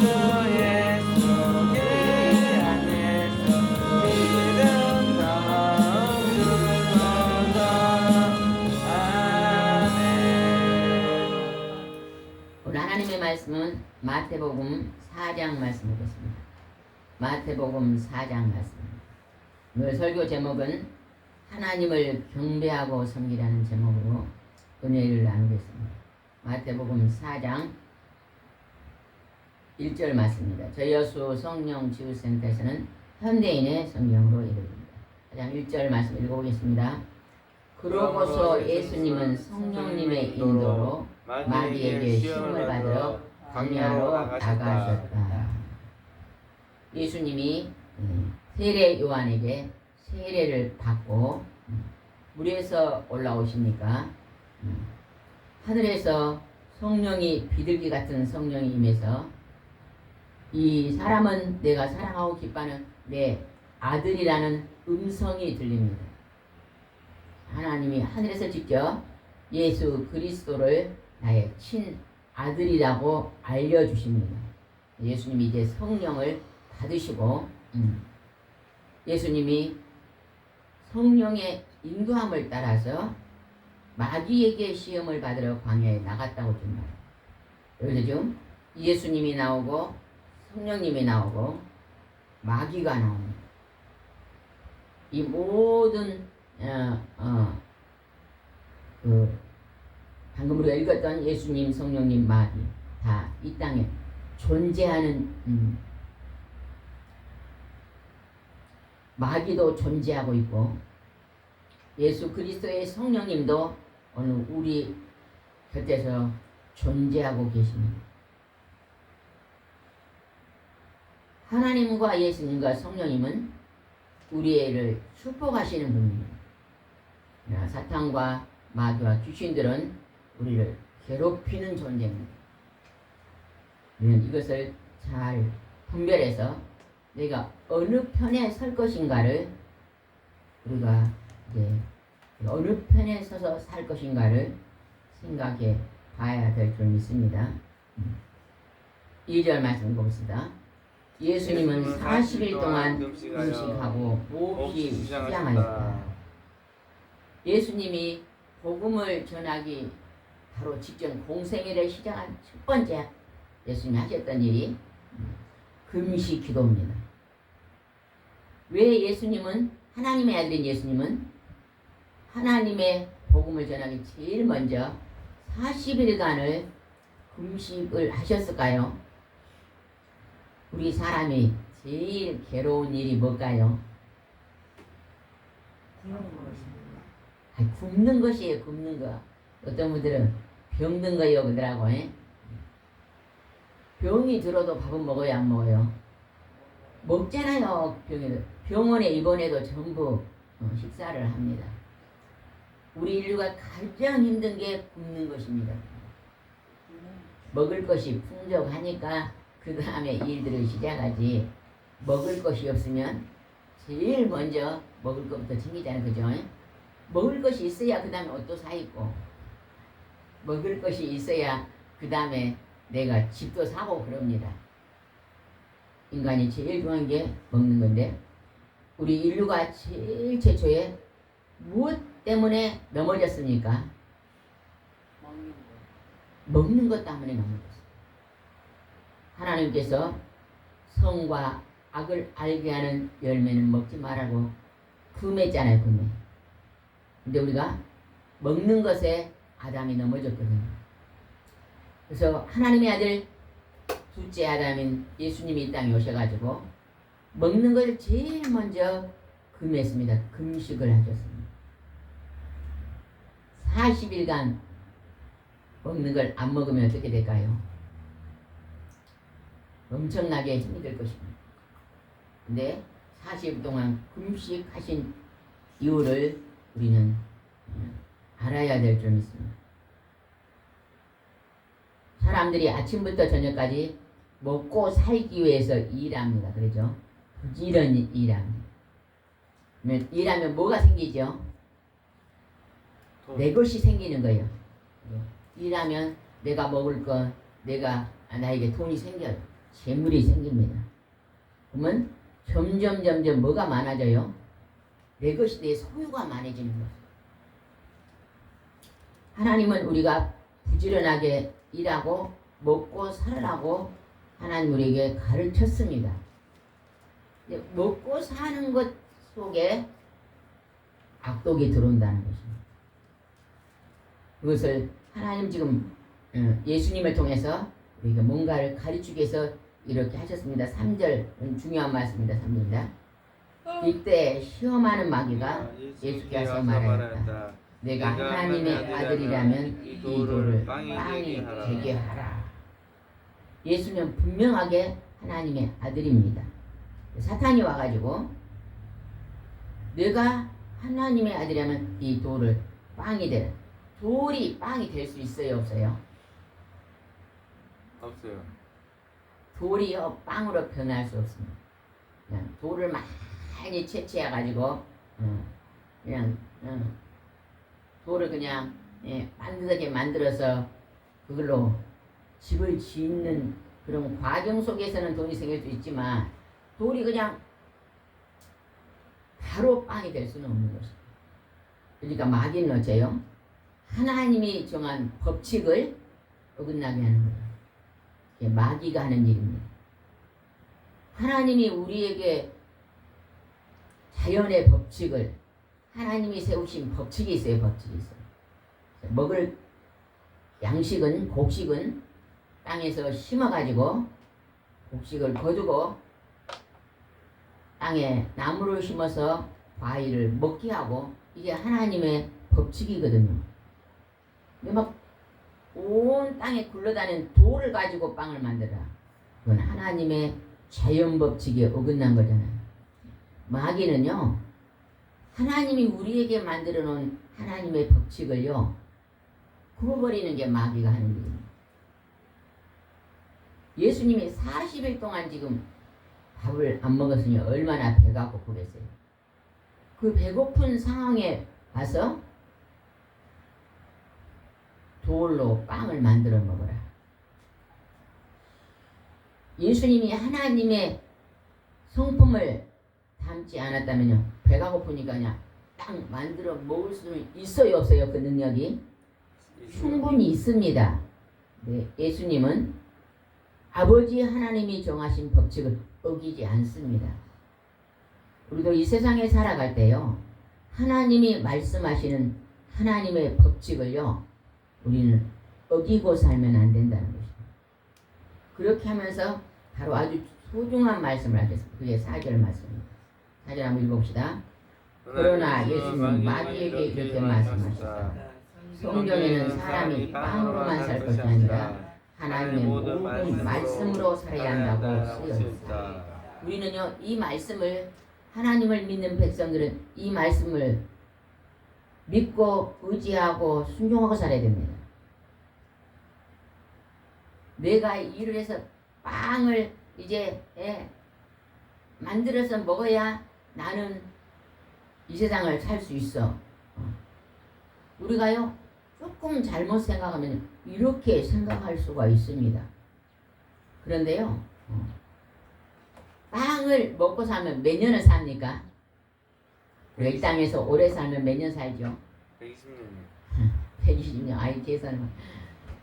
예수께 안에서 믿음 넘주소서. 아멘. 오늘 하나님의 말씀은 마태복음 4장 말씀 보겠습니다. 마태복음 4장 말씀. 오늘 설교 제목은 하나님을 경배하고 섬기라는 제목으로 은혜를 나누겠습니다. 마태복음 4장 1절 말씀입니다. 저희 여수 성령치유센터에서는 현대인의 성경으로 읽어줍니다. 4장 1절 말씀 읽어보겠습니다. 그러고서 예수님은 성령님의 인도로 마귀에게 시험을 받으러 광야로 나가셨다. 예수님이 세례 요한에게 세례를 받고 물에서 올라오시니까 하늘에서 성령이 비둘기 같은 성령이 임해서 이 사람은 내가 사랑하고 기뻐하는 내 아들이라는 음성이 들립니다. 하나님이 하늘에서 직접 예수 그리스도를 나의 친아들이라고 알려주십니다. 예수님이 이제 성령을 받으시고 예수님이 성령의 인도함을 따라서 마귀에게 시험을 받으러 광야에 나갔다고 좀 말해요. 여기서 지금 예수님이 나오고 성령님이 나오고 마귀가 나옵니다. 이 모든 방금 우리가 읽었던 예수님, 성령님, 마귀 다 이 땅에 존재하는 마귀도 존재하고 있고 예수 그리스도의 성령님도 오늘 우리 곁에서 존재하고 계십니다. 하나님과 예수님과 성령님은 우리를 축복하시는 분입니다. 사탄과 마귀와 귀신들은 우리를 괴롭히는 존재입니다. 우리는 이것을 잘 분별해서 내가 어느 편에 설 것인가를 우리가 이제 어느 편에 서서 살 것인가를 생각해 봐야 될 줄 믿습니다. 2절 말씀 봅시다. 예수님은 40일 동안 금식하고 몹시 휴장하였다. 예수님이 복음을 전하기 바로 직전 공생애를 시작한 첫 번째 예수님이 하셨던 일이 금식 기도입니다. 왜 예수님은 하나님의 아들인 예수님은 하나님의 복음을 전하기 제일 먼저 40일간을 금식을 하셨을까요? 우리 사람이 제일 괴로운 일이 뭘까요? 굶는 것이에요. 굶는 거. 어떤 분들은 병든 거예요 그러더라고. 병이 들어도 밥은 먹어야 안 먹어요? 먹잖아요. 병원에 입원해도 전부 식사를 합니다. 우리 인류가 가장 힘든 게 굶는 것입니다. 먹을 것이 풍족하니까 그 다음에 일들을 시작하지. 먹을 것이 없으면 제일 먼저 먹을 것부터 챙기잖아요. 그죠? 먹을 것이 있어야 그 다음에 옷도 사 입고 먹을 것이 있어야 그 다음에 내가 집도 사고 그럽니다. 인간이 제일 중요한 게 먹는 건데 우리 인류가 제일 최초에 무엇 때문에 넘어졌습니까? 먹는 것 때문에 넘어졌어요. 하나님께서 성과 악을 알게 하는 열매는 먹지 말라고 금했잖아요. 금해. 근데 우리가 먹는 것에 아담이 넘어졌거든요. 그래서 하나님의 아들 둘째 아담인 예수님이 이 땅에 오셔가지고 먹는 걸 제일 먼저 금했습니다. 금식을 하셨습니다. 40일간 먹는 걸 안 먹으면 어떻게 될까요? 엄청나게 힘이 들 것입니다. 근데 40일 동안 금식하신 이유를 우리는 알아야 될 줄 믿습니다. 사람들이 아침부터 저녁까지 먹고 살기 위해서 일합니다. 그렇죠? 부지런히 일합니다. 일하면 뭐가 생기죠? 내 것이 생기는 거예요. 일하면 내가 먹을 것, 나에게 돈이 생겨요. 재물이 생깁니다. 그러면 점점 뭐가 많아져요? 내 것이 내 소유가 많아지는 거예요. 하나님은 우리가 부지런하게 일하고 먹고 살라고 하나님 우리에게 가르쳤습니다. 먹고 사는 것 속에 악독이 들어온다는 것입니다. 그것을 하나님 지금 예수님을 통해서 우리가 뭔가를 가르치기 위해서 이렇게 하셨습니다. 3절 중요한 말씀입니다. 3절입니다. 이때 시험하는 마귀가 예수께 와서 말하였다. 내가 하나님의 아들이라면 이 돌을 빵이 되게 하라. 예수는 분명하게 하나님의 아들입니다. 사탄이 와가지고 내가 하나님의 아들이라면 이 돌을 빵이 되라. 돌이 빵이 될 수 있어요, 없어요? 없어요. 돌이요 빵으로 변할 수 없습니다. 그냥 돌을 많이 채취해가지고 그냥 돌을 그냥 만들게 만들어서 그걸로 집을 짓는 그런 과정 속에서는 돈이 생길 수 있지만 돌이 그냥 바로 빵이 될 수는 없는 것입니다. 그러니까 마귀는 어째요? 하나님이 정한 법칙을 어긋나게 하는 거예요. 이게 마귀가 하는 일입니다. 하나님이 우리에게 자연의 법칙을 하나님이 세우신 법칙이 있어요. 법칙이 있어요. 먹을 양식은 곡식은 땅에서 심어가지고 곡식을 거두고 땅에 나무를 심어서 과일을 먹게 하고 이게 하나님의 법칙이거든요. 근데 막 온 땅에 굴러다니는 돌을 가지고 빵을 만들어라. 그건 하나님의 자연 법칙에 어긋난 거잖아요. 마귀는요, 하나님이 우리에게 만들어 놓은 하나님의 법칙을요, 구워버리는 게 마귀가 하는 일입니다. 예수님이 40일 동안 지금 밥을 안 먹었으니 얼마나 배가 고프겠어요. 그 배고픈 상황에 와서 돌로 빵을 만들어 먹어라. 예수님이 하나님의 성품을 담지 않았다면요, 배가 고프니까 그냥 딱 만들어 먹을 수 있어요, 없어요? 그 능력이 충분히 있습니다. 네, 예수님은 아버지 하나님이 정하신 법칙을 어기지 않습니다. 우리도 이 세상에 살아갈 때요, 하나님이 말씀하시는 하나님의 법칙을요, 우리는 어기고 살면 안 된다는 것입니다. 그렇게 하면서 바로 아주 소중한 말씀을 하셨습니다. 그게 4절 말씀입니다. 4절 한번 읽어봅시다. 그러나 예수는 마귀에게 이렇게 말씀하셨다. 성경에는 사람이 빵으로만 살 것이 아니라 하나님의 모든 말씀으로 살아야 한다고 쓰여있다. 우리는요, 이 말씀을, 하나님을 믿는 백성들은 이 말씀을 믿고 의지하고 순종하고 살아야 됩니다. 내가 일을 해서 빵을 이제 만들어서 먹어야 나는 이 세상을 살 수 있어. 우리가요, 조금 잘못 생각하면 이렇게 생각할 수가 있습니다. 그런데요, 빵을 먹고 살면 몇 년을 삽니까? 우리가 이 땅에서 오래 살면 몇 년 살죠? 120년. 120년. 아이 계산은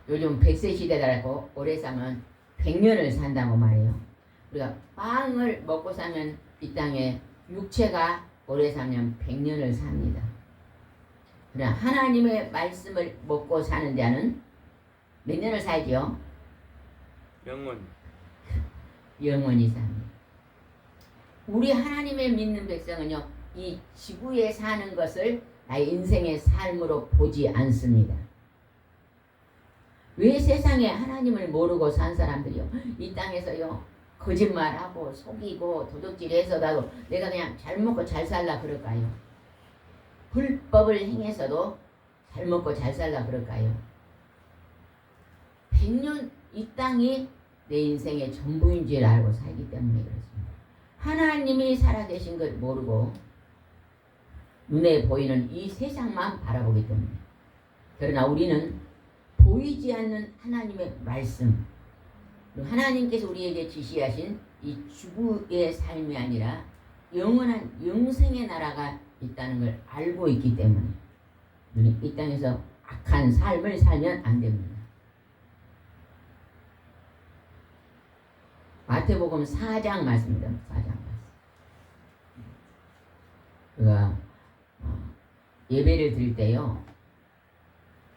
요즘 100세 시대라고 오래 살면 100년을 산다고 말해요. 우리가 빵을 먹고 살면 이 땅에 육체가 오래 살면 100년을 삽니다. 그러나 하나님의 말씀을 먹고 사는 자는 몇 년을 살죠? 영원히 삽니다. 우리 하나님의 믿는 백성은요, 이 지구에 사는 것을 나의 인생의 삶으로 보지 않습니다. 왜 세상에 하나님을 모르고 산 사람들이요, 이 땅에서요 거짓말하고 속이고 도둑질해서라도 내가 그냥 잘 먹고 잘 살라 그럴까요? 불법을 행해서도 잘 먹고 잘 살라 그럴까요? 100년 이 땅이 내 인생의 전부인 줄 알고 살기 때문에 그렇습니다. 하나님이 살아계신 걸 모르고 눈에 보이는 이 세상만 바라보기 때문에. 그러나 우리는 보이지 않는 하나님의 말씀, 하나님께서 우리에게 지시하신 이 주부의 삶이 아니라 영원한 영생의 나라가 있다는 걸 알고 있기 때문에 우리 이 땅에서 악한 삶을 살면 안 됩니다. 마태복음 4장 말씀입니다. 4장 말씀. 그가 예배를 드릴 때요,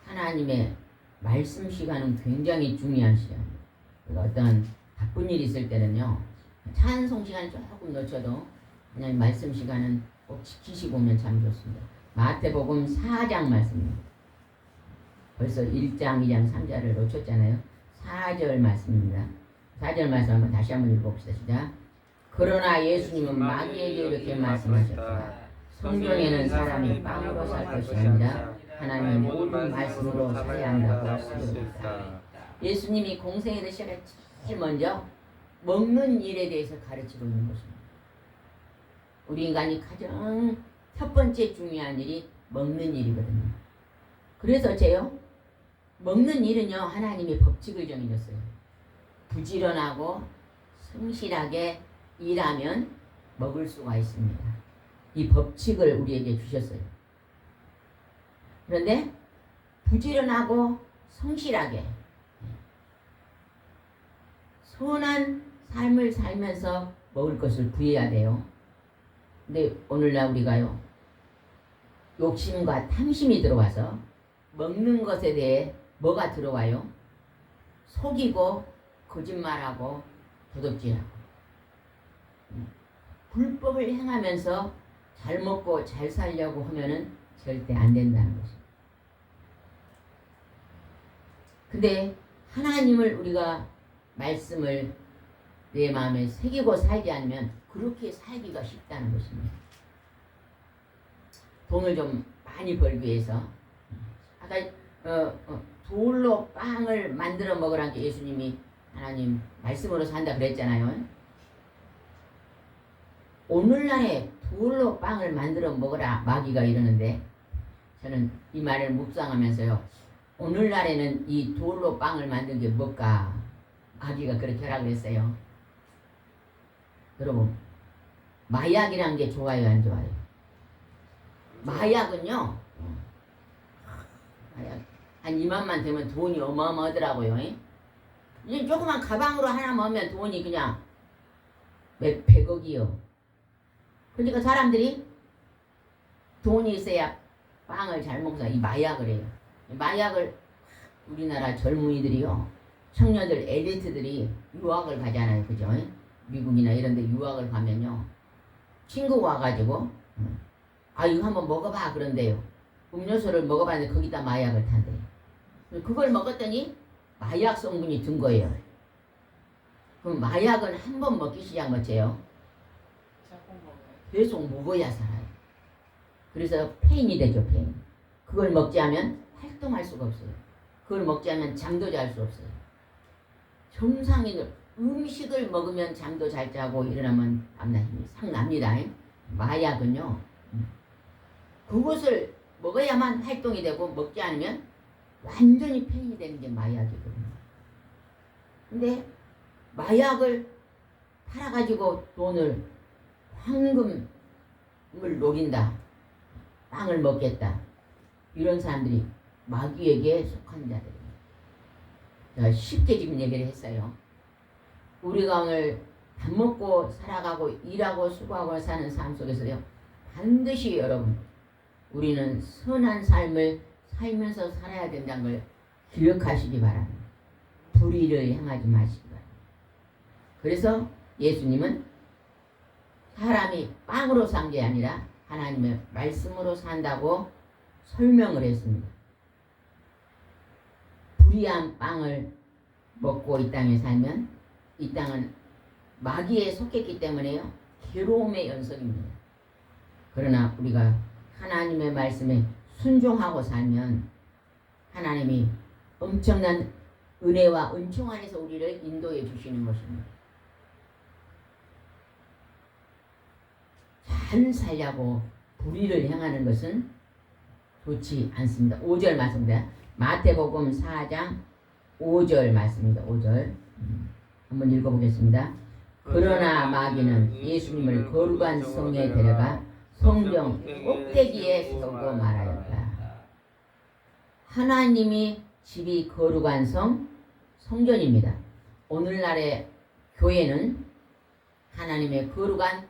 하나님의 말씀 시간은 굉장히 중요한 시간입니다. 어떤 바쁜 일이 있을 때는요, 찬송 시간 조금 놓쳐도 하나님 말씀 시간은 꼭 지키시고 오면 참 좋습니다. 마태복음 4장 말씀입니다. 벌써 1장, 2장, 3장을 놓쳤잖아요. 4절 말씀입니다. 4절 말씀 한번 다시 한번 읽어봅시다. 시작. 그러나 예수님은 마귀에게 이렇게 말씀하셨다. 성경에는 사람이 빵으로 살 것이 아니라 하나님의 모든 말씀으로 살아야 한다고 쓰여있다. 예수님이 공생애를 시작할 제일 먼저 먹는 일에 대해서 가르치고 있는 것입니다. 우리 인간이 가장 첫 번째 중요한 일이 먹는 일이거든요. 그래서 제요, 먹는 일은요, 하나님이 법칙을 정해줬어요. 부지런하고 성실하게 일하면 먹을 수가 있습니다. 이 법칙을 우리에게 주셨어요. 그런데 부지런하고 성실하게 선한 삶을 살면서 먹을 것을 구해야 돼요. 근데 오늘날 우리가요, 욕심과 탐심이 들어와서 먹는 것에 대해 뭐가 들어와요? 속이고 거짓말하고 도둑질하고 불법을 행하면서 잘 먹고 잘 살려고 하면은 절대 안 된다는 것입니다. 근데 하나님을 우리가 말씀을 내 마음에 새기고 살지 않으면 그렇게 살기가 쉽다는 것입니다. 돈을 좀 많이 벌기 위해서 아까 돌로 빵을 만들어 먹으라는 게 예수님이 하나님 말씀으로 산다 그랬잖아요. 오늘날에 돌로 빵을 만들어 먹으라 마귀가 이러는데, 저는 이 말을 묵상하면서요, 오늘날에는 이 돌로 빵을 만든 게 뭘까? 마귀가 그렇게 하라고 했어요. 여러분, 마약이란 게 좋아요, 안 좋아요? 마약은요, 마약 한 2만만 되면 돈이 어마어마하더라고요. 이제 조그만 가방으로 하나 먹으면 돈이 그냥 몇 백억이요. 그러니까 사람들이 돈이 있어야 빵을 잘 먹어서 이 마약을 해요. 마약을 우리나라 젊은이들이요, 청년들, 엘리트들이 유학을 가잖아요. 그죠? 미국이나 이런 데 유학을 가면요, 친구가 와가지고 아, 이거 한번 먹어봐 그런데요, 음료수를 먹어봤는데 거기다 마약을 탄대요. 그걸 먹었더니 마약 성분이 든 거예요. 그럼 마약은 한 번 먹기 시작했죠. 계속 먹어야 살아요. 그래서 페인이 되죠, 페인. 그걸 먹지 않으면 활동할 수가 없어요. 그걸 먹지 않으면 잠도 잘 수 없어요. 정상인 음식을 먹으면 잠도 잘 자고 일어나면 밤낮 힘이 상 납니다. 마약은요, 그것을 먹어야만 활동이 되고 먹지 않으면 완전히 페인이 되는 게 마약이거든요. 근데 마약을 팔아가지고 돈을, 황금을 노린다, 빵을 먹겠다, 이런 사람들이 마귀에게 속한 자들입니다. 쉽게 지금 얘기를 했어요. 우리가 오늘 밥 먹고 살아가고 일하고 수고하고 사는 삶 속에서요, 반드시 여러분, 우리는 선한 삶을 살면서 살아야 된다는 걸 기억하시기 바랍니다. 불의를 행하지 마시기 바랍니다. 그래서 예수님은 사람이 빵으로 산 게 아니라 하나님의 말씀으로 산다고 설명을 했습니다. 불의한 빵을 먹고 이 땅에 살면 이 땅은 마귀에 속했기 때문에요, 괴로움의 연속입니다. 그러나 우리가 하나님의 말씀에 순종하고 살면 하나님이 엄청난 은혜와 은총 안에서 우리를 인도해 주시는 것입니다. 잘 살려고 불의를 행하는 것은 좋지 않습니다. 5절 말씀입니다. 마태복음 4장 5절 말씀입니다. 5절. 한번 읽어보겠습니다. 그러나 마귀는 예수님을 거룩한 성에 데려가 성전 꼭대기에 세우고 말하였다. 하나님이 집이 거룩한 성전입니다. 오늘날의 교회는 하나님의 거룩한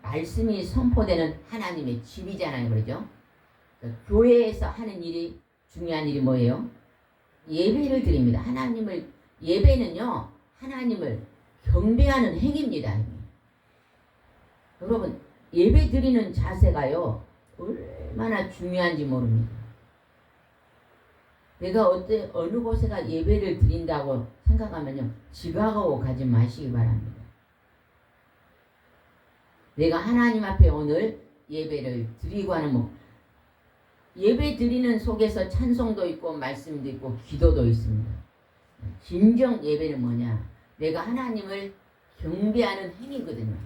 말씀이 선포되는 하나님의 집이잖아요. 그러죠? 교회에서 하는 일이 중요한 일이 뭐예요? 예배를 드립니다. 예배는요, 하나님을 경배하는 행위입니다. 여러분, 예배 드리는 자세가요, 얼마나 중요한지 모릅니다. 내가 어느 곳에가 예배를 드린다고 생각하면요, 지각하고 가지 마시기 바랍니다. 내가 하나님 앞에 오늘 예배를 드리고 하는 예배 드리는 속에서 찬송도 있고 말씀도 있고 기도도 있습니다. 진정 예배는 뭐냐? 내가 하나님을 경배하는 행위거든요.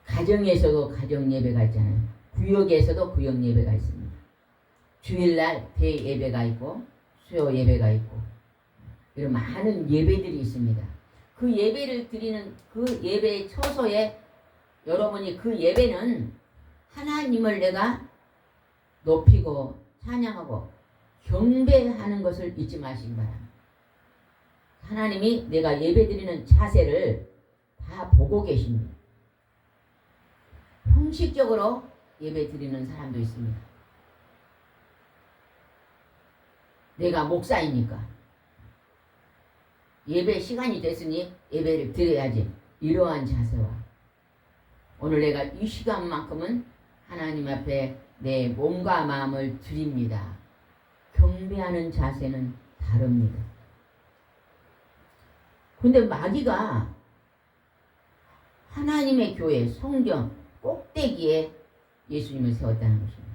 가정에서도 가정 예배가 있잖아요. 구역에서도 구역 예배가 있습니다. 주일날 대예배가 있고 수요 예배가 있고 이런 많은 예배들이 있습니다. 그 예배를 드리는 그 예배의 처소에 여러분이 그 예배는 하나님을 내가 높이고 찬양하고 경배하는 것을 잊지 마시기 바랍니다. 하나님이 내가 예배 드리는 자세를 다 보고 계십니다. 형식적으로 예배 드리는 사람도 있습니다. 내가 목사이니까 예배 시간이 됐으니 예배를 드려야지, 이러한 자세와 오늘 내가 이 시간만큼은 하나님 앞에 내 몸과 마음을 드립니다, 경배하는 자세는 다릅니다. 근데 마귀가 하나님의 교회 성전 꼭대기에 예수님을 세웠다는 것입니다.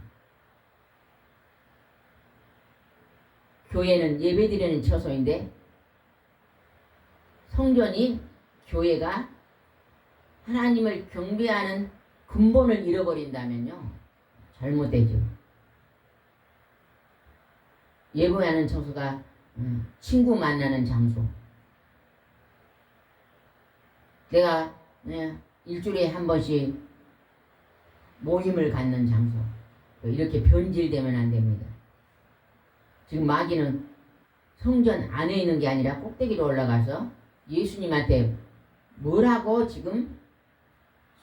교회는 예배드리는 처소인데 성전이, 교회가 하나님을 경배하는 근본을 잃어버린다면요, 잘못되죠. 예배하는 처소가 친구 만나는 장소, 내가 일주일에 한 번씩 모임을 갖는 장소, 이렇게 변질되면 안 됩니다. 지금 마귀는 성전 안에 있는 게 아니라 꼭대기로 올라가서 예수님한테 뭐라고 지금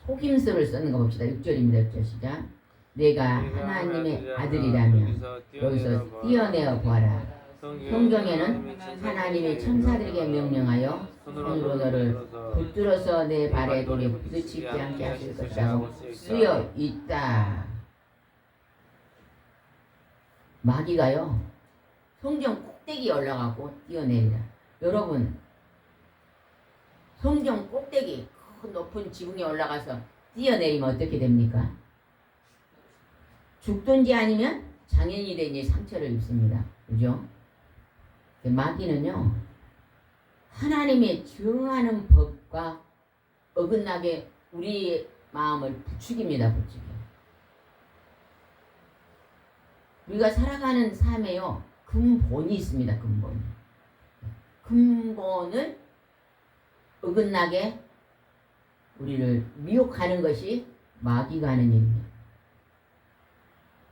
속임수를 쓰는 거 봅시다. 6절입니다. 6절 시작. 내가 하나님의 아들이라면 여기서 뛰어내어 보아라. 성경에는 하나님의 천사들에게 명령하여 손으로 너를 붙들어서 내 발에 돌에 부딪히지 않게 하실 것이라고 쓰여 있다. 마귀가요, 성경 꼭대기에 올라가고 뛰어내리라. 여러분, 성경 꼭대기 큰 높은 지붕에 올라가서 뛰어내리면 어떻게 됩니까? 죽든지 아니면 장애인이 되니 상처를 입습니다. 그죠? 마귀는요, 하나님의 정하는 법과 어긋나게 우리의 마음을 부추깁니다. 부추겨. 우리가 살아가는 삶에요, 근본이 있습니다. 근본을 어긋나게 우리를 미혹하는 것이 마귀가 하는 일입니다.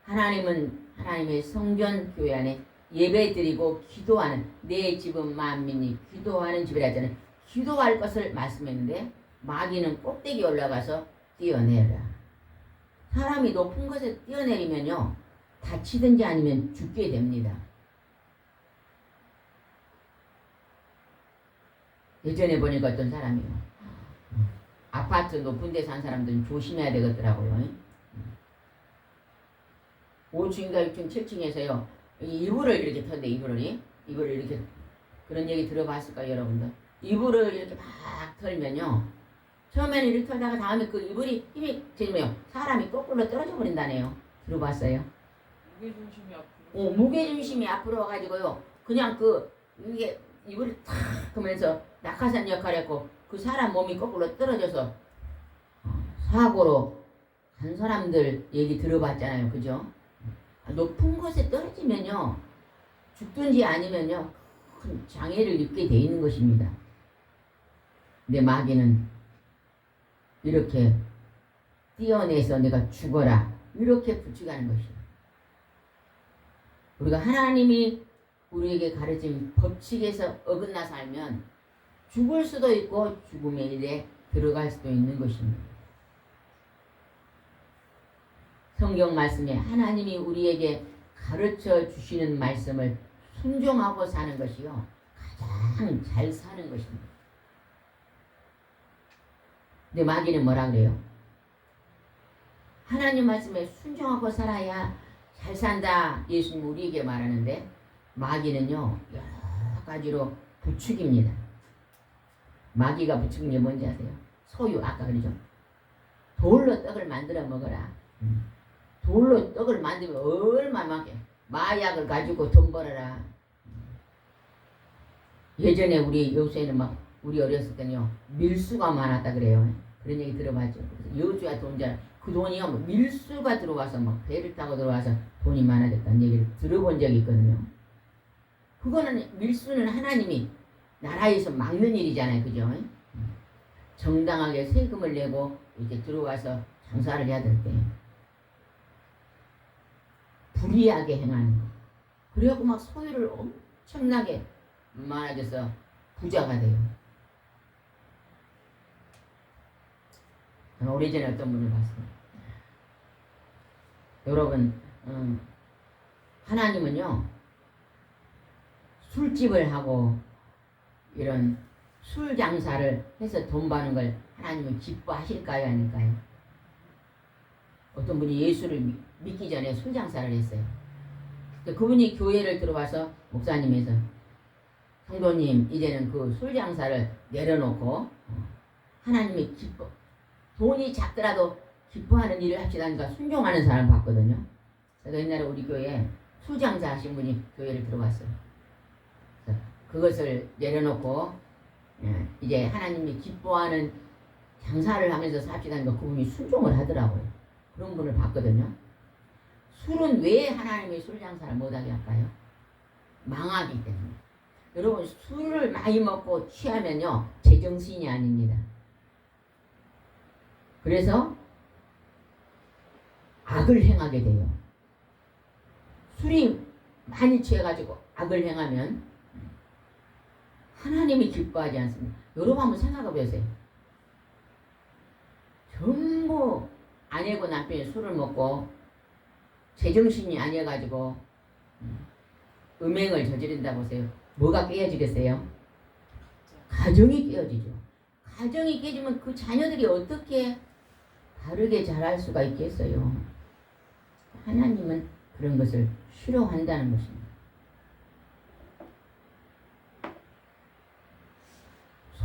하나님은 하나님의 성전 교회 안에 예배드리고 기도하는, 내 집은 만민이 기도하는 집이라 했잖아요. 기도할 것을 말씀했는데 마귀는 꼭대기 올라가서 뛰어내라. 사람이 높은 곳에 뛰어내리면요, 다치든지 아니면 죽게 됩니다. 예전에 보니까 어떤 사람이요, 아파트 높은 데 산 사람들은 조심해야 되겠더라고요. 5층인가 6층 7층에서요 이불을 이렇게 턴데, 이불을 이렇게, 그런 얘기 들어봤을까요 여러분들? 이불을 이렇게 막 털면요, 처음에는 이렇게 털다가 다음에 그 이불이 힘이 되면 사람이 거꾸로 떨어져 버린다네요. 들어봤어요? 무게중심이 앞으로. 무게중심이 앞으로 와가지고요, 그냥 이게 이불이 탁 하면서 낙하산 역할을 했고 그 사람 몸이 거꾸로 떨어져서 사고로 간 사람들 얘기 들어봤잖아요. 그죠? 높은 곳에 떨어지면요, 죽든지 아니면요 큰 장애를 입게 돼 있는 것입니다. 근데 마귀는 이렇게 띄어내서 내가 죽어라 이렇게 부추기하는 것이에요. 우리가 하나님이 우리에게 가르친 법칙에서 어긋나 살면 죽을 수도 있고 죽음의 일에 들어갈 수도 있는 것입니다. 성경 말씀에 하나님이 우리에게 가르쳐 주시는 말씀을 순종하고 사는 것이요 가장 잘 사는 것입니다. 근데 마귀는 뭐라 그래요? 하나님 말씀에 순종하고 살아야 잘 산다. 예수님 우리에게 말하는데 마귀는요 여러 가지로 부추깁니다. 마귀가 부추긴 게 뭔지 아세요? 소유 아까 그러죠. 돌로 떡을 만들어 먹어라. 돌로 떡을 만들면 얼마나 많게 마약을 가지고 돈 벌어라. 예전에 우리 여수에는 막 우리 어렸을 때는요 밀수가 많았다 그래요. 그런 얘기 들어봤죠. 여주야 돈자 그 돈이요 밀수가 들어와서 막 배를 타고 들어와서 돈이 많아졌다는 얘기를 들어본 적이 있거든요. 그거는 밀수는 하나님이 나라에서 막는 일이잖아요, 그죠? 정당하게 세금을 내고 이제 들어와서 장사를 해야 될 때 불이하게 행하는 거. 그래갖고 막 소유를 엄청나게 많아져서 부자가 돼요. 저는 오래전에 어떤 분을 봤어요. 여러분, 하나님은요 술집을 하고 이런 술 장사를 해서 돈 버는 걸 하나님은 기뻐하실까요, 아닐까요? 어떤 분이 예수를 믿기 전에 술 장사를 했어요. 그분이 교회를 들어와서 목사님에서 성도님 이제는 그 술 장사를 내려놓고 하나님이 돈이 작더라도 기뻐하는 일을 합시다니까 순종하는 사람 봤거든요. 그래서 옛날에 우리 교회에 술 장사 하신 분이 교회를 들어왔어요. 그것을 내려놓고 이제 하나님이 기뻐하는 장사를 하면서 삽시다니까 그분이 순종을 하더라고요. 그런 분을 봤거든요. 술은 왜 하나님이 술 장사를 못하게 할까요? 망하기 때문에. 여러분 술을 많이 먹고 취하면요 제정신이 아닙니다. 그래서 악을 행하게 돼요. 술이 많이 취해가지고 악을 행하면 하나님이 기뻐하지 않습니다. 여러분 한번 생각해 보세요. 전부 아내고 남편이 술을 먹고 제정신이 아니어가지고 음행을 저지른다 보세요. 뭐가 깨어지겠어요? 가정이 깨어지죠. 가정이 깨지면 그 자녀들이 어떻게 바르게 자랄 수가 있겠어요? 하나님은 그런 것을 싫어한다는 것입니다.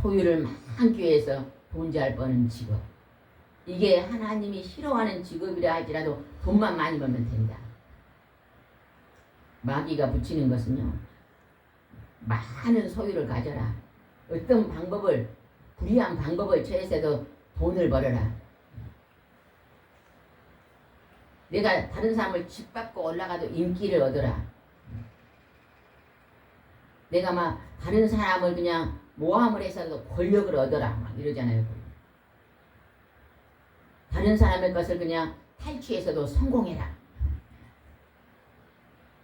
소유를 많기 위해서 돈 잘 버는 직업. 이게 하나님이 싫어하는 직업이라 할지라도 돈만 많이 벌면 된다. 마귀가 붙이는 것은요. 많은 소유를 가져라. 어떤 방법을 불의한 방법을 취해서도 돈을 벌어라. 내가 다른 사람을 짓밟고 올라가도 인기를 얻어라. 내가 막 다른 사람을 그냥 모함을 해서도 권력을 얻어라. 막 이러잖아요. 다른 사람의 것을 그냥 탈취해서도 성공해라.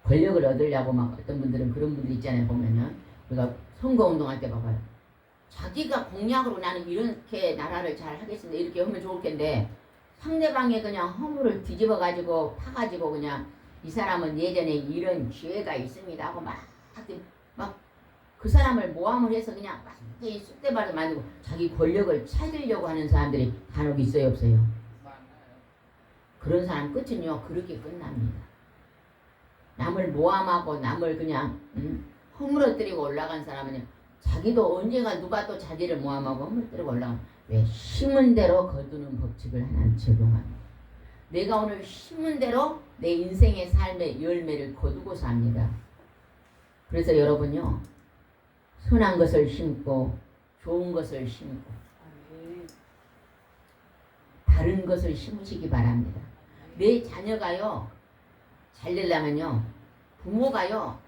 권력을 얻으려고 막 어떤 분들은 그런 분들 있잖아요. 보면은 우리가 선거운동할 때 봐봐요. 자기가 공약으로 나는 이렇게 나라를 잘 하겠습니다. 이렇게 하면 좋을 텐데 상대방의 그냥 허물을 뒤집어 가지고 파가지고 그냥 이 사람은 예전에 이런 기회가 있습니다 하고 막 그 사람을 모함을 해서 그냥 완전히 쑥대밭을 만들고 자기 권력을 찾으려고 하는 사람들이 간혹 있어요, 없어요? 그런 사람 끝은요 그렇게 끝납니다. 남을 모함하고 남을 그냥 허물어뜨리고 올라간 사람은요 자기도 언젠가 누가 또 자기를 모함하고 허물어뜨리고 올라가면 왜 심은 대로 거두는 법칙을 하나님 적용합니다. 내가 오늘 심은 대로 내 인생의 삶의 열매를 거두고 삽니다. 그래서 여러분요 선한 것을 심고 좋은 것을 심고 바른 것을 심으시기 바랍니다. 내 자녀가요 잘 되려면요 부모가요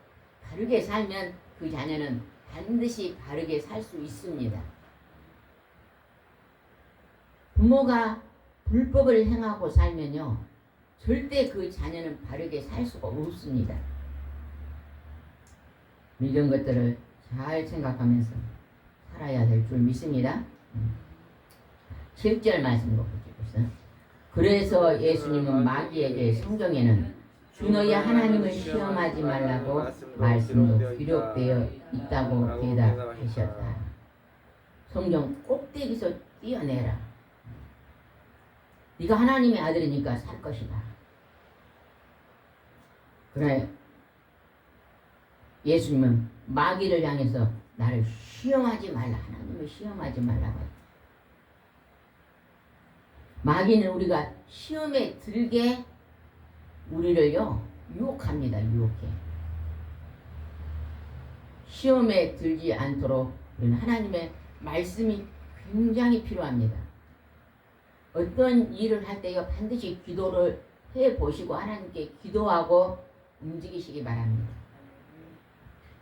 바르게 살면 그 자녀는 반드시 바르게 살 수 있습니다. 부모가 불법을 행하고 살면요, 절대 그 자녀는 바르게 살 수가 없습니다. 이런 것들을 잘 생각하면서 살아야 될 줄 믿습니다. 7절 말씀으로 보시겠어요? 그래서 예수님은 마귀에게 성경에는 주 너희 하나님을 시험하지 말라고 말씀도 기록되어 있다고 대답하셨다. 성경 꼭대기에서 띄어내라. 네가 하나님의 아들이니까 살 것이다. 그래, 예수님은 마귀를 향해서 나를 시험하지 말라. 하나님을 시험하지 말라고. 마귀는 우리가 시험에 들게 우리를요 유혹합니다. 유혹해. 시험에 들지 않도록 우리는 하나님의 말씀이 굉장히 필요합니다. 어떤 일을 할 때요 반드시 기도를 해보시고 하나님께 기도하고 움직이시기 바랍니다.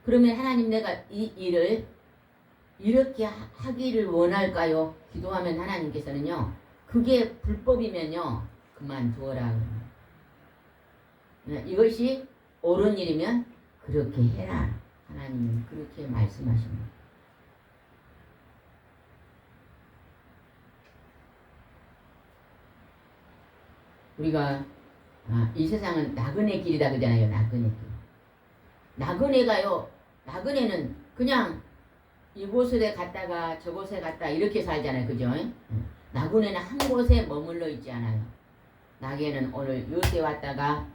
그러면 하나님 내가 이 일을 이렇게 하기를 원할까요? 기도하면 하나님께서는요 그게 불법이면요 그만두어라. 이것이 옳은 일이면 그렇게 해라. 하나님은 그렇게 말씀하십니다. 우리가 이 세상은 나그네 길이다 그러잖아요. 나그네 길. 나그네가요. 나그네는 그냥 이곳에 갔다가 저곳에 갔다 이렇게 살잖아요. 그죠? 나그네는 한 곳에 머물러 있지 않아요. 나그네는 오늘 요새 왔다가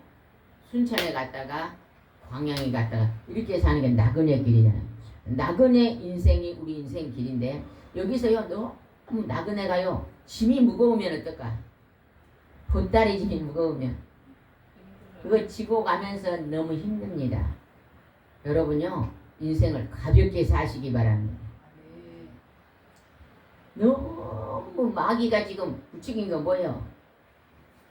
순천에 갔다가 광양에 갔다가 이렇게 사는 게 나그네 길이잖아요. 나그네 인생이 우리 인생 길인데 여기서요 너무 나그네가요 짐이 무거우면 어떨까? 보따리 짐이 무거우면 그거 지고 가면서 너무 힘듭니다. 여러분요 인생을 가볍게 사시기 바랍니다. 너무 마귀가 지금 부추긴 건 뭐예요?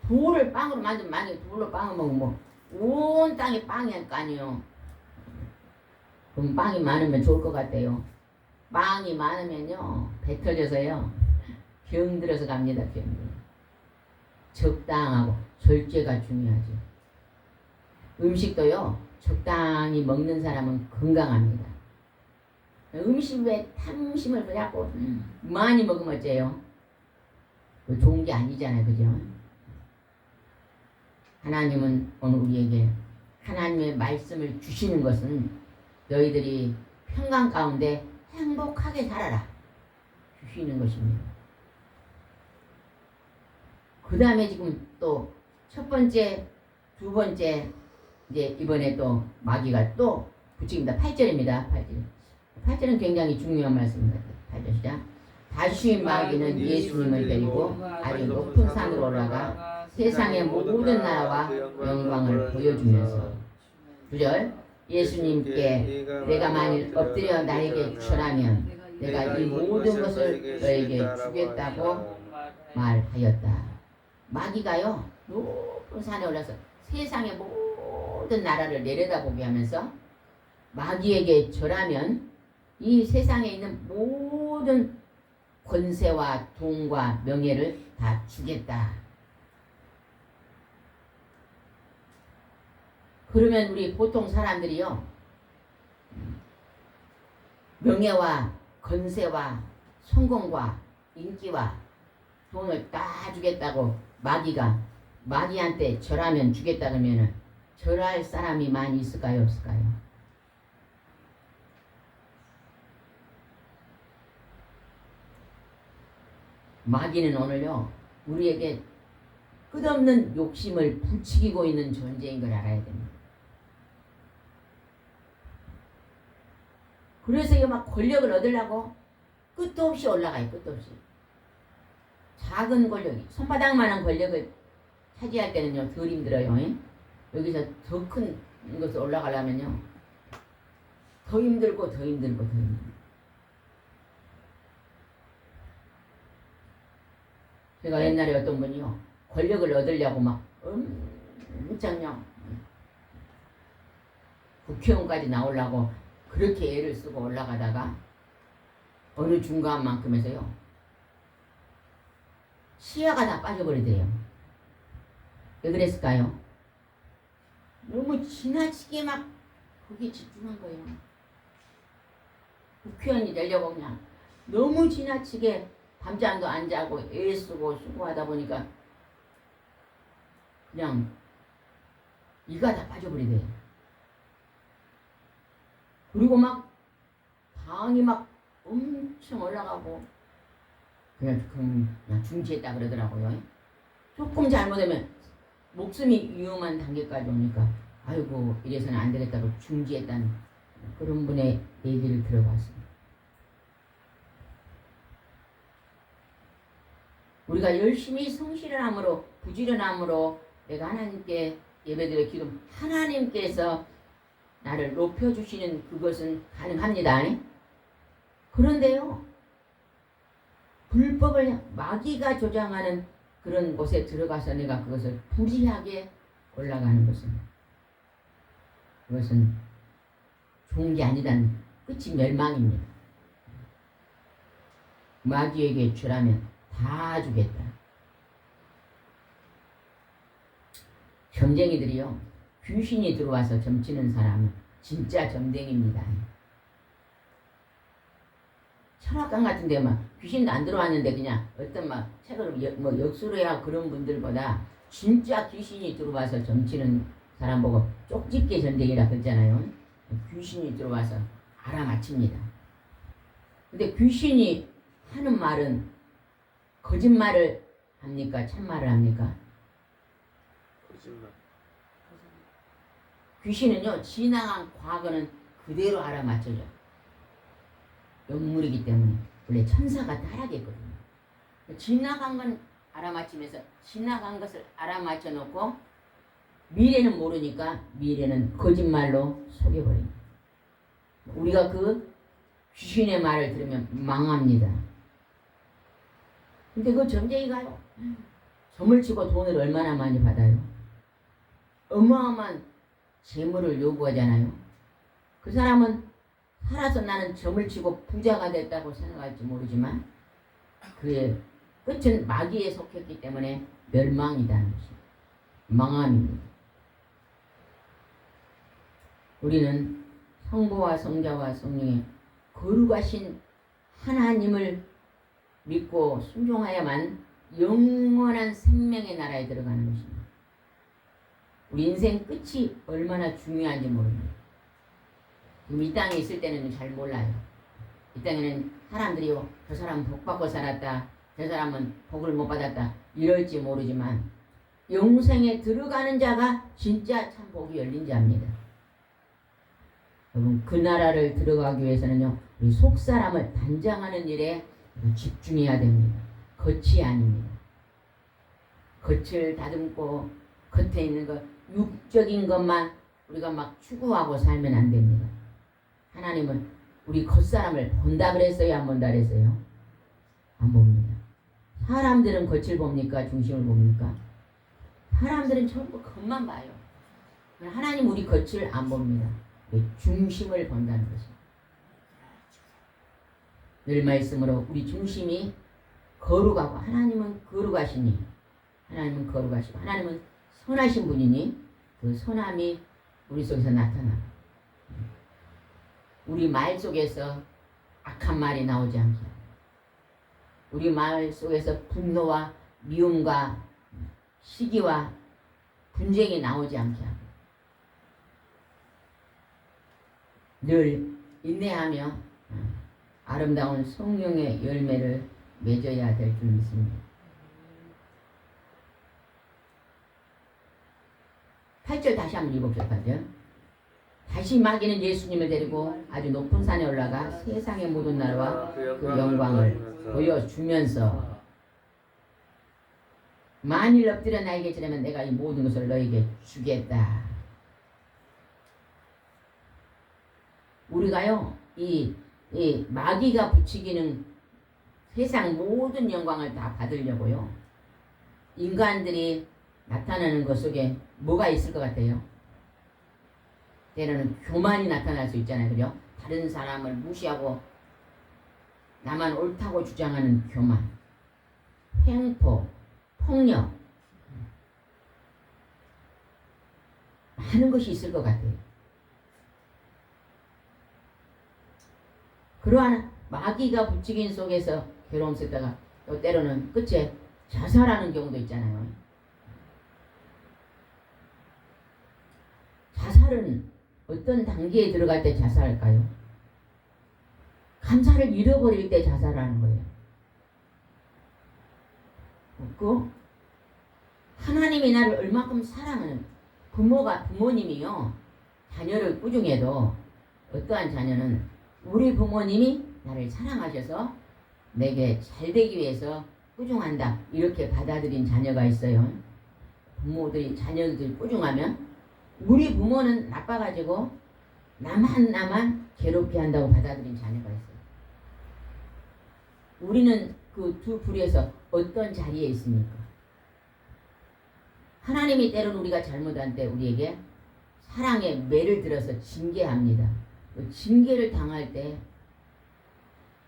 돌을 빵으로 만들면 만약에 돌로 빵을 먹으면 온 땅에 빵이 할 거 아니에요. 그럼 빵이 많으면 좋을 것 같아요. 빵이 많으면요 배 터져서요 병들어서 갑니다. 병들어. 적당하고 절제가 중요하죠. 음식도요 적당히 먹는 사람은 건강합니다. 음식에 탐심을 자꾸 많이 먹으면 어째요? 좋은 게 아니잖아요. 그죠? 하나님은 오늘 우리에게 하나님의 말씀을 주시는 것은 너희들이 평강 가운데 행복하게 살아라 주시는 것입니다. 그 다음에 지금 또 첫 번째, 두 번째 이제 이번에 또 마귀가 또 붙입니다. 8절입니다. 8절은 굉장히 중요한 말씀입니다. 8절 시작. 다시 마귀는 예수님을 데리고 아주 높은 산으로 올라가 세상의 모든 나라와 영광을 보여주면서 9절 예수님께 내가 만일 엎드려 나에게 절하면 내가 이 모든 것을 너에게 주겠다고 말하였다. 마귀가요 높은 산에 올라서 세상의 모든 나라를 내려다보게 하면서 마귀에게 절하면 이 세상에 있는 모든 권세와 돈과 명예를 다 주겠다. 그러면 우리 보통 사람들이요 명예와 권세와 성공과 인기와 돈을 다 주겠다고 마귀한테 절하면 주겠다 그러면은 절할 사람이 많이 있을까요? 없을까요? 마귀는 오늘요 우리에게 끝없는 욕심을 부추기고 있는 존재인 걸 알아야 됩니다. 그래서 이거 막 권력을 얻으려고 끝도 없이 올라가요. 끝도 없이. 작은 권력이 손바닥만한 권력을 차지할 때는요 덜 힘들어요. 여기서 더 큰 것을 올라가려면요 더 힘들고 더 힘들고 더 힘들고. 제가 옛날에 어떤 분이요 권력을 얻으려고 막 엄청요 국회의원까지 나오려고 그렇게 애를 쓰고 올라가다가 어느 중간만큼에서요 시야가 다 빠져버리더래요. 왜 그랬을까요? 너무 지나치게 막 거기에 집중한 거예요. 국회의원이 되려고 그냥 너무 지나치게 밤잠도 안 자고 애쓰고 수고하다 보니까 그냥 이가 다 빠져버리대요. 그리고 막 당이 막 엄청 올라가고 그냥 중지했다 그러더라고요. 조금 잘못하면 목숨이 위험한 단계까지 오니까 아이고 이래서는 안 되겠다고 중지했다는 그런 분의 얘기를 들어봤습니다. 우리가 열심히 성실을 함으로 부지런함으로 내가 하나님께 예배드려 기도 하나님께서 나를 높여주시는 그것은 가능합니다. 그런데요 불법을 마귀가 조장하는 그런 곳에 들어가서 내가 그것을 불이하게 올라가는 그것은 좋은 게 아니다는 끝이 멸망입니다. 마귀에게 주라면 다 주겠다. 점쟁이들이요 귀신이 들어와서 점치는 사람은 진짜 점쟁입니다. 철학관 같은 데 막 귀신도 안 들어왔는데 그냥 어떤 막 책을 역수로야 그런 분들보다 진짜 귀신이 들어와서 점치는 사람 보고 쪽집게 전쟁이라 그랬잖아요. 귀신이 들어와서 알아맞힙니다. 근데 귀신이 하는 말은 거짓말을 합니까? 참말을 합니까? 거짓말. 귀신은요 지나간 과거는 그대로 알아맞혀져. 영물이기 때문에 원래 천사가 타락했거든요. 지나간 건 알아맞히면서 지나간 것을 알아맞혀 놓고 미래는 모르니까 미래는 거짓말로 속여버립니다. 우리가 그 귀신의 말을 들으면 망합니다. 근데 그 점쟁이가요 점을 치고 돈을 얼마나 많이 받아요. 어마어마한 재물을 요구하잖아요. 그 사람은 살아서 나는 점을 치고 부자가 됐다고 생각할지 모르지만 그의 끝은 마귀에 속했기 때문에 멸망이라는 것입니다. 망함입니다. 우리는 성부와 성자와 성령의 거룩하신 하나님을 믿고 순종하야만 영원한 생명의 나라에 들어가는 것입니다. 우리 인생 끝이 얼마나 중요한지 모릅니다. 이 땅에 있을 때는 잘 몰라요. 이 땅에는 사람들이요 저 사람은 복 받고 살았다, 저 사람은 복을 못 받았다 이럴지 모르지만 영생에 들어가는 자가 진짜 참 복이 열린 자입니다. 여러분 그 나라를 들어가기 위해서는요 우리 속사람을 단장하는 일에 집중해야 됩니다. 겉이 아닙니다. 겉을 다듬고 겉에 있는 것 육적인 것만 우리가 막 추구하고 살면 안 됩니다. 하나님은 우리 겉사람을 본다 그랬어요? 안 본다 그랬어요? 안 봅니다. 사람들은 겉을 봅니까? 중심을 봅니까? 사람들은 전부 겉만 봐요. 하나님 우리 겉을 안 봅니다. 중심을 본다는 것입니다. 늘 말씀으로 우리 중심이 거룩하고 하나님은 거룩하시니 하나님은 거룩하시고 하나님은 선하신 분이니 그 선함이 우리 속에서 나타나 우리 말 속에서 악한 말이 나오지 않게 우리 말 속에서 분노와 미움과 시기와 분쟁이 나오지 않게 하고 늘 인내하며 아름다운 성령의 열매를 맺어야 될 줄 믿습니다. 8절 다시 한번 읽어볼게요. 8절. 다시 마귀는 예수님을 데리고 아주 높은 산에 올라가 세상의 모든 나라와 그 영광을 보여주면서 만일 엎드려 나에게 지르면 내가 이 모든 것을 너에게 주겠다. 우리가요 이 마귀가 부추기는 세상 모든 영광을 다 받으려고요 인간들이 나타나는 것 속에 뭐가 있을 것 같아요? 때로는 교만이 나타날 수 있잖아요. 그죠? 다른 사람을 무시하고 나만 옳다고 주장하는 교만, 횡포, 폭력, 많은 것이 있을 것 같아요. 그러한 마귀가 부추긴 속에서 괴로움 쓰다가 또 때로는 끝에 자살하는 경우도 있잖아요. 자살은 어떤 단계에 들어갈 때 자살할까요? 감사를 잃어버릴 때 자살하는 거예요. 그 하나님이 나를 얼마큼 사랑하는 부모님이요. 자녀를 꾸중해도 어떠한 자녀는 우리 부모님이 나를 사랑하셔서 내게 잘되기 위해서 꾸중한다. 이렇게 받아들인 자녀가 있어요. 부모들이 자녀들이 꾸중하면 우리 부모는 나빠가지고 나만 괴롭게 한다고 받아들인 자녀가 있어요. 우리는 그 두 부류에서 어떤 자리에 있습니까? 하나님이 때로는 우리가 잘못한 때 우리에게 사랑의 매를 들어서 징계합니다. 그 징계를 당할 때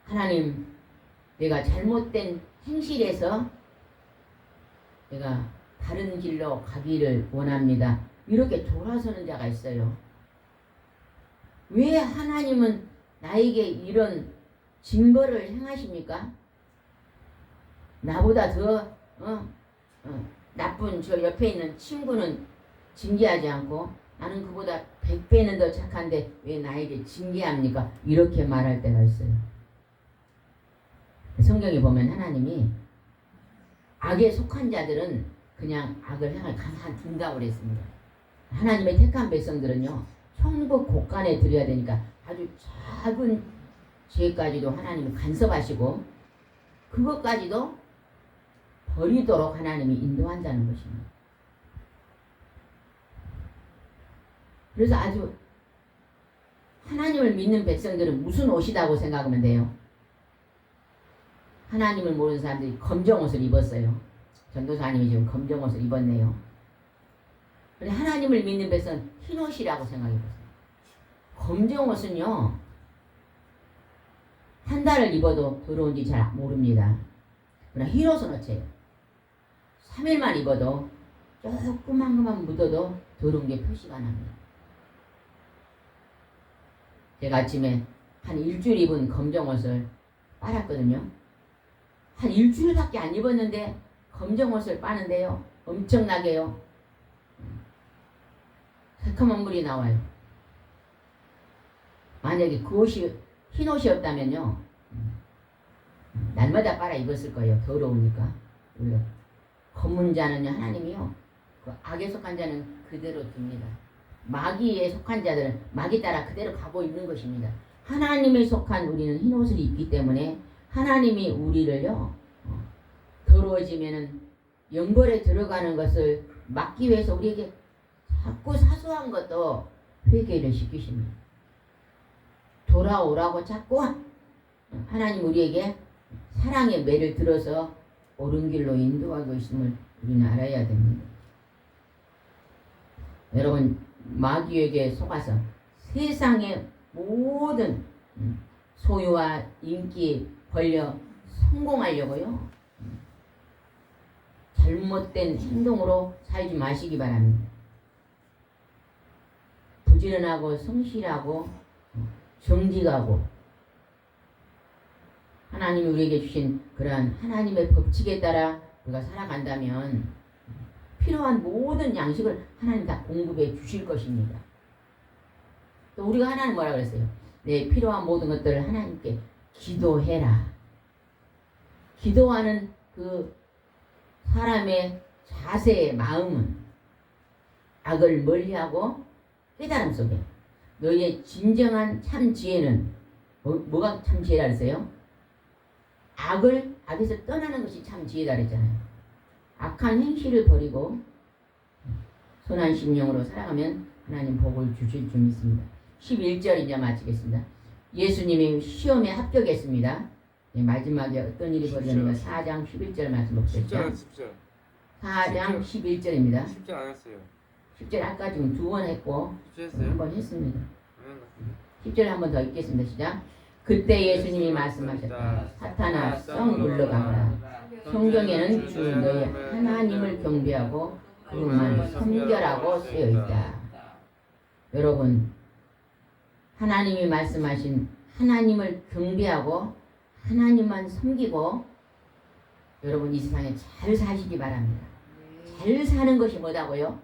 하나님, 내가 잘못된 행실에서 내가 다른 길로 가기를 원합니다. 이렇게 돌아서는 자가 있어요. 왜 하나님은 나에게 이런 징벌을 행하십니까? 나보다 더 나쁜 저 옆에 있는 친구는 징계하지 않고 나는 그보다 100배는 더 착한데 왜 나에게 징계합니까? 이렇게 말할 때가 있어요. 성경에 보면 하나님이 악에 속한 자들은 그냥 악을 행할 가만 둔다고 그랬습니다. 하나님의 택한 백성들은요, 천국 곳간에 드려야 되니까 아주 작은 죄까지도 하나님이 간섭하시고 그것까지도 버리도록 하나님이 인도한다는 것입니다. 그래서 아주 하나님을 믿는 백성들은 무슨 옷이라고 생각하면 돼요? 하나님을 모르는 사람들이 검정 옷을 입었어요. 전도사님이 지금 검정 옷을 입었네요. 근데 하나님을 믿는 백성은 흰 옷이라고 생각해보세요. 검정 옷은요, 한 달을 입어도 더러운지 잘 모릅니다. 그러나 흰 옷은 어째요? 3일만 입어도 조그만 묻어도 더러운 게 표시가 납니다. 제가 아침에 한 일주일 입은 검정 옷을 빨았거든요. 한 일주일밖에 안 입었는데 검정 옷을 빠는데요, 엄청나게요, 새카만 물이 나와요. 만약에 그 옷이 흰 옷이었다면요, 날마다 빨아 입었을 거예요. 더러우니까. 우리가 검은 자는요, 하나님이요, 그 악에 속한 자는 그대로 둡니다. 마귀에 속한 자들은 마귀 따라 그대로 가고 있는 것입니다. 하나님에 속한 우리는 흰 옷을 입기 때문에 하나님이 우리를요, 더러워지면은 영벌에 들어가는 것을 막기 위해서 우리에게 자꾸 사소한 것도 회개를 시키십니다. 돌아오라고 자꾸 하나님 우리에게 사랑의 매를 들어서 옳은 길로 인도하고 있음을 우리는 알아야 됩니다. 여러분, 마귀에게 속아서 세상의 모든 소유와 인기 벌려 성공하려고요, 잘못된 행동으로 살지 마시기 바랍니다. 부지런하고 성실하고 정직하고 하나님이 우리에게 주신 그러한 하나님의 법칙에 따라 우리가 살아간다면 필요한 모든 양식을 하나님 다 공급해 주실 것입니다. 또 우리가 하나님 뭐라 그랬어요? 내 필요한 모든 것들을 하나님께 기도해라. 기도하는 그 사람의 자세의 마음은 악을 멀리하고 깨달음 속에 너희의 진정한 참 지혜는 뭐가 참 지혜라 그랬어요? 악에서 떠나는 것이 참 지혜다 그랬잖아요. 악한 행실을 버리고 선한 심령으로 살아가면 하나님 복을 주실 줄 믿습니다. 11절 이제 마치겠습니다. 예수님이 시험에 합격했습니다. 네, 마지막에 어떤 일이 벌어졌는가 4장 11절 말씀 봅시다. 10절. 4장 11절입니다. 10절 안 했어요. 10절 아까 지금 2번 했고 했어요? 1번 했습니다. 아닌 것 같은데. 10절 한 번 더 읽겠습니다. 시작. 그때 예수님이 말씀하셨다. 사탄아 썩 물러가라. 성경에는 주 너희 하나님을 경배하고 그만 섬겨라고 쓰여있다. 여러분 하나님이 말씀하신 하나님을 경배하고 하나님만 섬기고 여러분 이 세상에 잘 사시기 바랍니다. 잘 사는 것이 뭐다고요?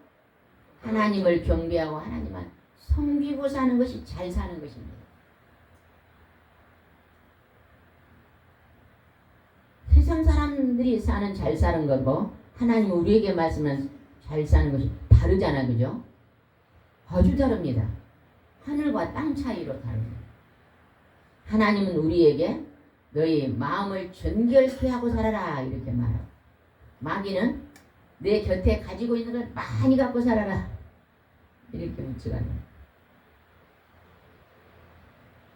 하나님을 경배하고 하나님만 섬기고 사는 것이 잘 사는 것입니다. 세상 사람들이 사는 잘 사는 거고 하나님 우리에게 말씀하는 잘 사는 것이 다르잖아, 그죠? 아주 다릅니다. 하늘과 땅 차이로 다릅니다. 하나님은 우리에게 너희 마음을 정결케 하고 살아라 이렇게 말하고, 마귀는 내 곁에 가지고 있는 걸 많이 갖고 살아라 이렇게 묻혀가는.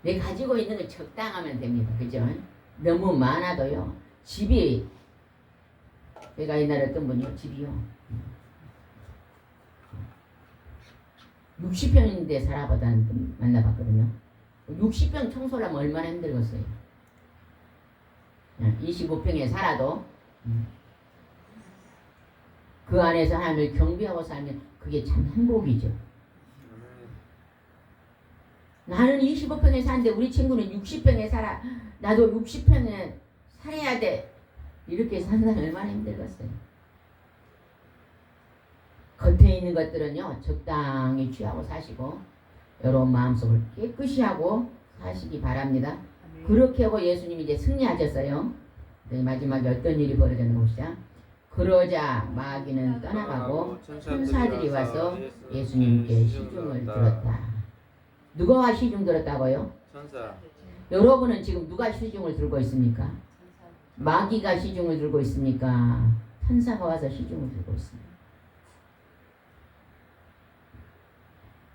내 가지고 있는 걸 적당하면 됩니다, 그죠? 너무 많아도요. 집이, 제가 옛날에 어떤 분이요, 집이요 60평인데 살아보다는 분 만나봤거든요. 60평 청소를 하면 얼마나 힘들겠어요. 25평에 살아도 그 안에서 하나님을 경배하고 살면 그게 참 행복이죠. 나는 25평에 사는데 우리 친구는 60평에 살아. 나도 60평에 살아야 돼. 이렇게 사는 사람 얼마나 힘들겠어요. 겉에 있는 것들은요 적당히 취하고 사시고 여러분 마음속을 깨끗이 하고 사시기 바랍니다. 그렇게 하고 예수님이 이제 승리하셨어요. 마지막에 어떤 일이 벌어졌는가 봅시다. 그러자 마귀는 떠나가고 천사들이 와서 예수님께 시중을 들었다. 누가 시중 들었다고요? 천사. 여러분은 지금 누가 시중을 들고 있습니까? 마귀가 시중을 들고 있습니까? 천사가 와서 시중을 들고 있습니다.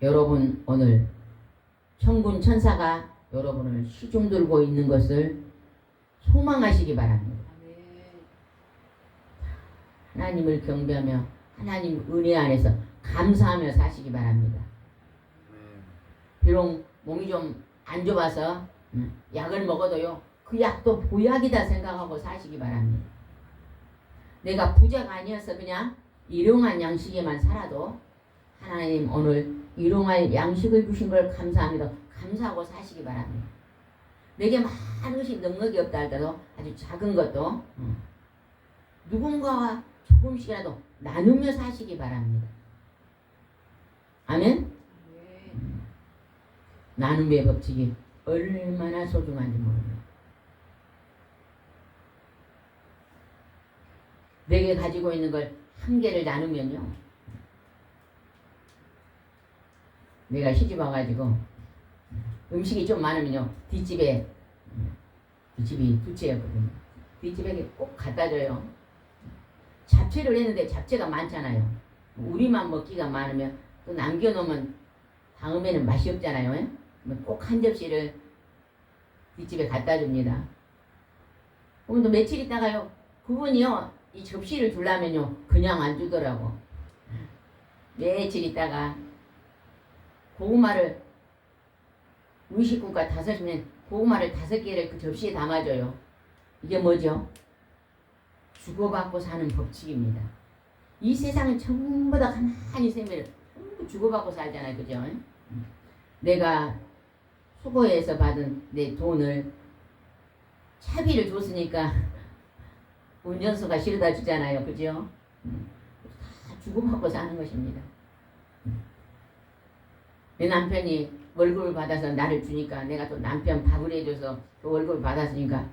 여러분 오늘 천군 천사가 여러분을 시중 들고 있는 것을 소망하시기 바랍니다. 하나님을 경배하며 하나님 은혜 안에서 감사하며 사시기 바랍니다. 비록 몸이 좀 안 좋아서 약을 먹어도요 그 약도 보약이다 생각하고 사시기 바랍니다. 내가 부자가 아니어서 그냥 일용할 양식에만 살아도 하나님 오늘 일용할 양식을 주신 걸 감사합니다. 감사하고 사시기 바랍니다. 내게 많은 것이 넉넉이 없다 할때도 아주 작은 것도 누군가와 조금씩이라도 나누며 사시기 바랍니다. 아멘? 나눔의 법칙이 얼마나 소중한지 모릅니다. 내게 가지고 있는 걸 한 개를 나누면요 내가 시집 와가지고 음식이 좀 많으면요 뒷집에 뒷집이 두 채였거든요. 뒷집에 꼭 갖다 줘요. 잡채를 했는데 잡채가 많잖아요. 우리만 먹기가 많으면 또 남겨놓으면 다음에는 맛이 없잖아요. 꼭 한 접시를 뒷집에 갖다 줍니다. 그럼 또 며칠 있다가요 그분이요 이 접시를 주려면요 그냥 안 주더라고. 며칠 있다가 고구마를 우리 식구가 5명 고구마를 5개를 그 접시에 담아줘요. 이게 뭐죠? 주고받고 사는 법칙입니다. 이 세상은 전부 다 가만히 생명을 전부 주고받고 살잖아요, 그죠? 내가 수고해서 받은 내 돈을 차비를 줬으니까 운전수가 실어다 주잖아요, 그죠? 다 주고받고 사는 것입니다. 내 남편이 월급을 받아서 나를 주니까 내가 또 남편 밥을 해줘서 그 월급을 받았으니까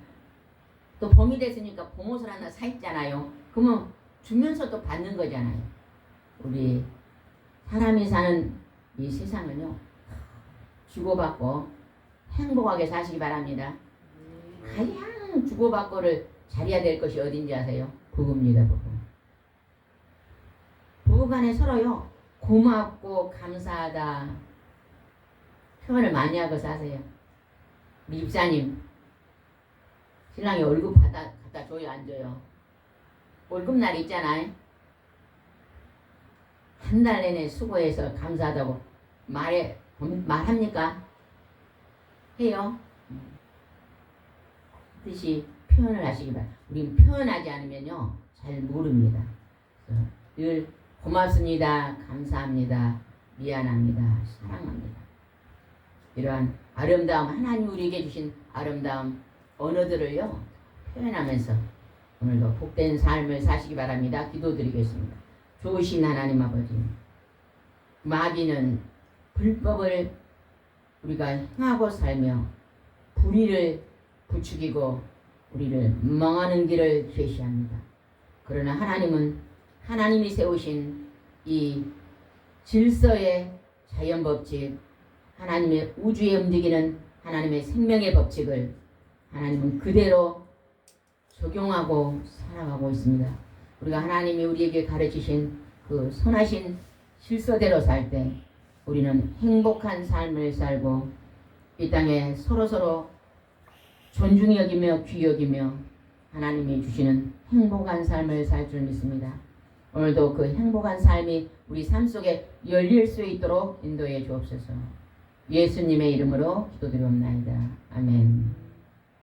또 봄이 됐으니까 봄옷을 하나 사 입잖아요. 그러면 주면서 또 받는 거잖아요. 우리 사람이 사는 이 세상은요 주고받고 행복하게 사시기 바랍니다. 가장 주고받고를 잘해야 될 것이 어딘지 아세요? 부부입니다. 부부간에 서로요 고맙고 감사하다 표현을 많이 하고 사세요. 우리 집사님 신랑이 월급 갖다 줘요 안 줘요? 월급날 있잖아요. 한 달 내내 수고해서 감사하다고 말합니까? 해요? 뜻이 표현을 하시기 바랍니다. 우리는 표현하지 않으면요 잘 모릅니다. 그래서 늘 고맙습니다, 감사합니다, 미안합니다, 사랑합니다. 이러한 아름다움, 하나님 우리에게 주신 아름다움 언어들을요 표현하면서 오늘도 복된 삶을 사시기 바랍니다. 기도드리겠습니다. 좋으신 하나님 아버지, 마귀는 불법을 우리가 행하고 살며 불의를 부추기고 우리를 망하는 길을 제시합니다. 그러나 하나님은 하나님이 세우신 이 질서의 자연법칙, 하나님의 우주에 움직이는 하나님의 생명의 법칙을 하나님은 그대로 적용하고 살아가고 있습니다. 우리가 하나님이 우리에게 가르치신 그 선하신 질서대로 살 때 우리는 행복한 삶을 살고 이 땅에 서로서로 존중히 여기며 귀히 여기며 하나님이 주시는 행복한 삶을 살 줄 믿습니다. 오늘도 그 행복한 삶이 우리 삶 속에 열릴 수 있도록 인도해 주옵소서. 예수님의 이름으로 기도드리옵나이다. 아멘.